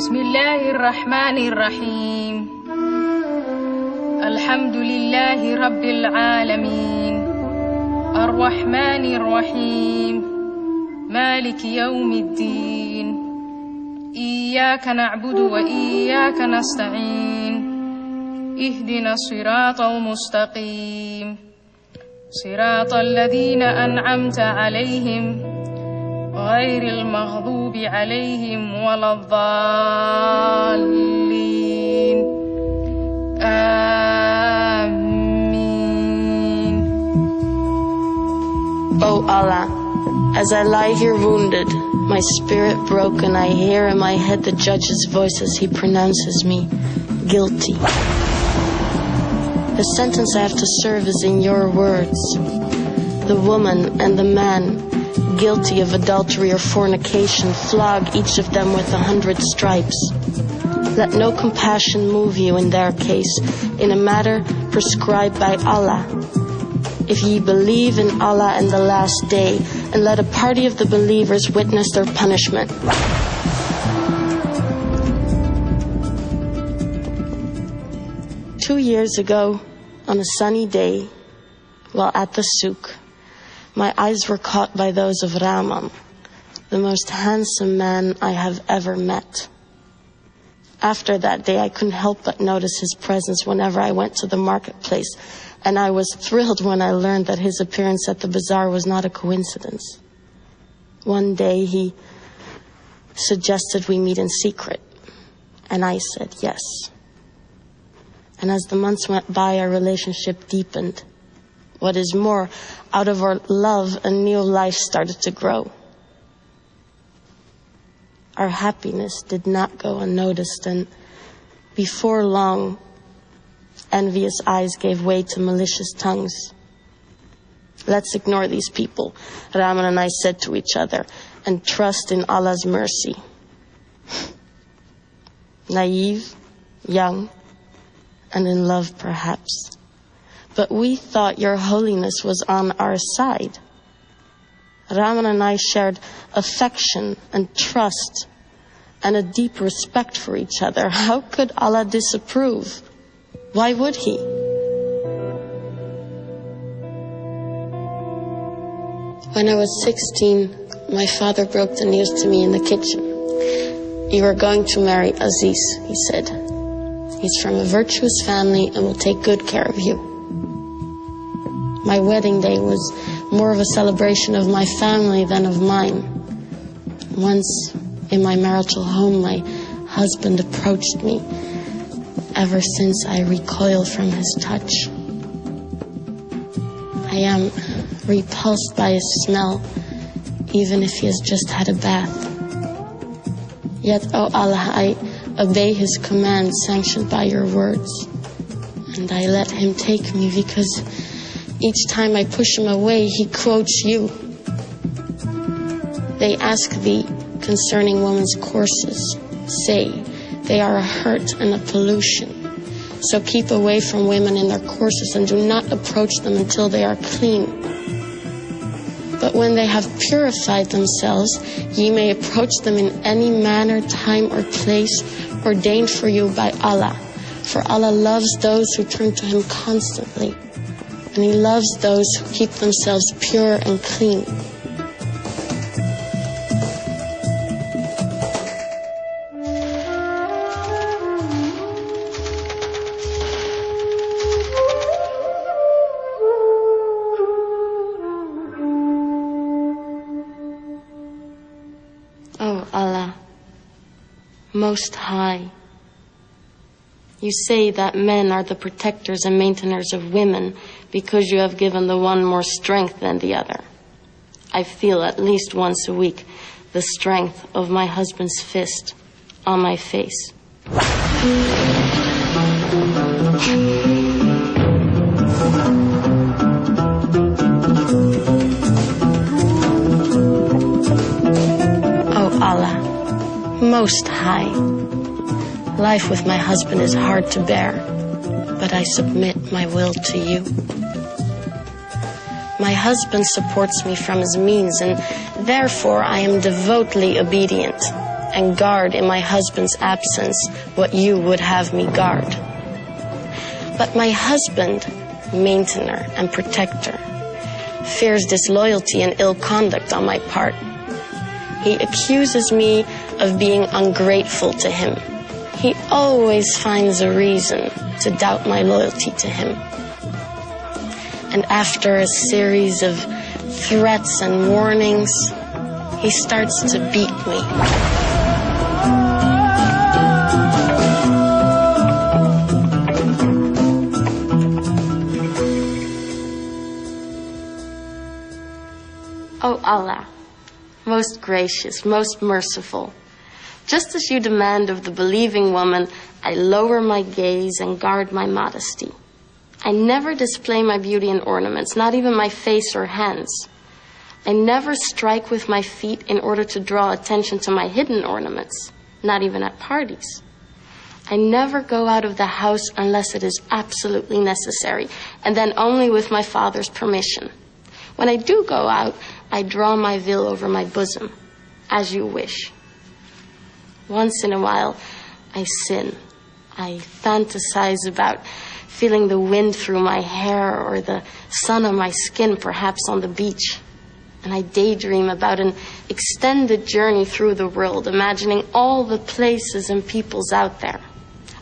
Bismillahirrahmanirrahim. Alhamdulillahi Rabbil Alamin. Ar-Rahmanir-Rahim. Maliki Yawmiddin. Iyyaka na'budu wa iyyaka nasta'in. Ihdinas siratal mustaqim. Siratal ladzina an'amta 'alaihim غير المغضوب عليهم ولا الضالين آمين. O Allah, as I lie here wounded, my spirit broken, I hear in my head the judge's voice as he pronounces me guilty. The sentence I have to serve is in your words. The woman and the man guilty of adultery or fornication, flog each of them with 100 stripes. Let no compassion move you in their case, in a matter prescribed by Allah. If ye believe in Allah and the last day, and let a party of the believers witness their punishment. Two years ago, on a sunny day, while at the souk, my eyes were caught by those of Rahman, the most handsome man I have ever met. After that day, I couldn't help but notice his presence whenever I went to the marketplace, and I was thrilled when I learned that his appearance at the bazaar was not a coincidence. One day, he suggested we meet in secret, and I said yes. And as the months went by, our relationship deepened. What is more, out of our love, a new life started to grow. Our happiness did not go unnoticed, and before long, envious eyes gave way to malicious tongues. Let's ignore these people, Rahman and I said to each other, and trust in Allah's mercy. Naive, young, and in love perhaps. But we thought your holiness was on our side. Rahman and I shared affection and trust and a deep respect for each other. How could Allah disapprove? Why would he? When I was 16, my father broke the news to me in the kitchen. You are going to marry Aziz, he said. He's from a virtuous family and will take good care of you. My wedding day was more of a celebration of my family than of mine. Once in my marital home, my husband approached me. Ever since, I recoil from his touch. I am repulsed by his smell, even if he has just had a bath. Yet, O Allah, I obey his command sanctioned by your words, and I let him take me because each time I push him away, he quotes you. They ask thee concerning women's courses. Say, they are a hurt and a pollution. So keep away from women in their courses and do not approach them until they are clean. But when they have purified themselves, ye may approach them in any manner, time, or place ordained for you by Allah. For Allah loves those who turn to Him constantly, and He loves those who keep themselves pure and clean. O Allah, Most High, You say that men are the protectors and maintainers of women because you have given the one more strength than the other. I feel at least once a week the strength of my husband's fist on my face. Oh Allah, Most High, life with my husband is hard to bear, but I submit my will to you. My husband supports me from his means, and therefore I am devotedly obedient and guard in my husband's absence what you would have me guard. But my husband, maintainer and protector, fears disloyalty and ill conduct on my part. He accuses me of being ungrateful to him. He always finds a reason to doubt my loyalty to him. And after a series of threats and warnings, he starts to beat me. O Allah, most gracious, most merciful, just as you demand of the believing woman, I lower my gaze and guard my modesty. I never display my beauty in ornaments, not even my face or hands. I never strike with my feet in order to draw attention to my hidden ornaments, not even at parties. I never go out of the house unless it is absolutely necessary, and then only with my father's permission. When I do go out, I draw my veil over my bosom, as you wish. Once in a while, I sin. I fantasize about feeling the wind through my hair or the sun on my skin, perhaps on the beach. And I daydream about an extended journey through the world, imagining all the places and peoples out there.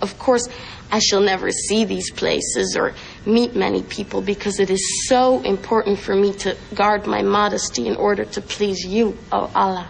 Of course, I shall never see these places or meet many people because it is so important for me to guard my modesty in order to please you, O Allah.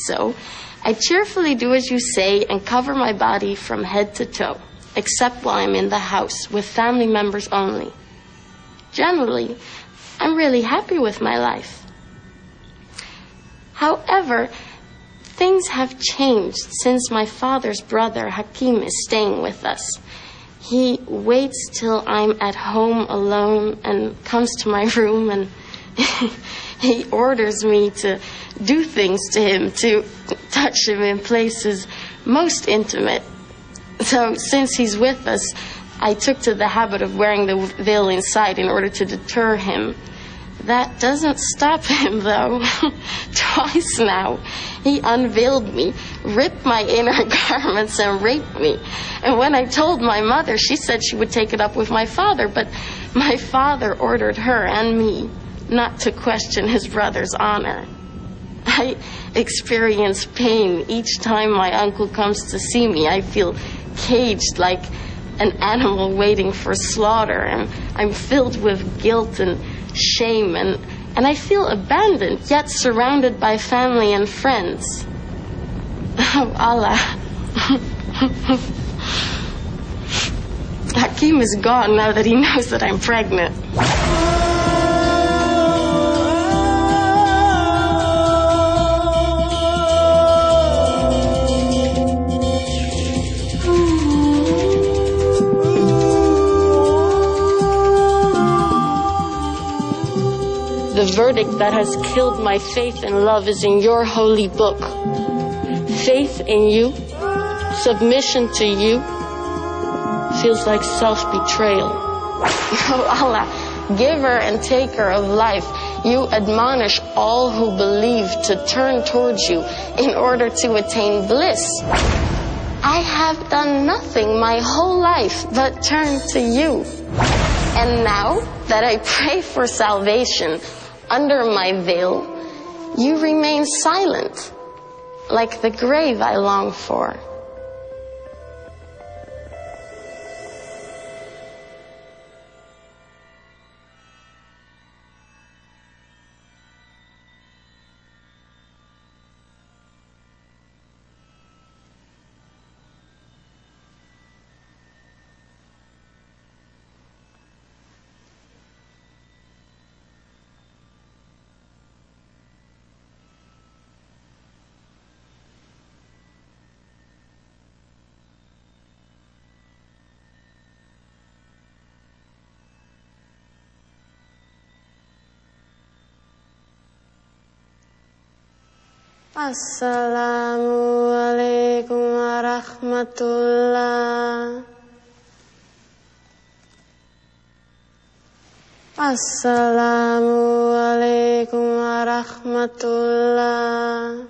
So, I cheerfully do as you say and cover my body from head to toe, except while I'm in the house with family members only. Generally, I'm really happy with my life. However, things have changed since my father's brother Hakim is staying with us. He waits till I'm at home alone and comes to my room and he orders me to do things to him, to touch him in places most intimate. So since he's with us, I took to the habit of wearing the veil inside in order to deter him. That doesn't stop him, though. Twice now, he unveiled me, ripped my inner garments, and raped me. And when I told my mother, she said she would take it up with my father, but my father ordered her and me not to question his brother's honor. I experience pain each time my uncle comes to see me. I feel caged like an animal waiting for slaughter, and I'm filled with guilt and shame, and I feel abandoned, yet surrounded by family and friends. Oh, Allah. Hakim is gone now that he knows that I'm pregnant. The verdict that has killed my faith and love is in your holy book. Faith in you, submission to you, feels like self-betrayal. Oh Allah, giver and taker of life, you admonish all who believe to turn towards you in order to attain bliss. I have done nothing my whole life but turn to you. And now that I pray for salvation under my veil, you remain silent, like the grave I long for. Assalamualaikum warahmatullah. Assalamualaikum warahmatullah.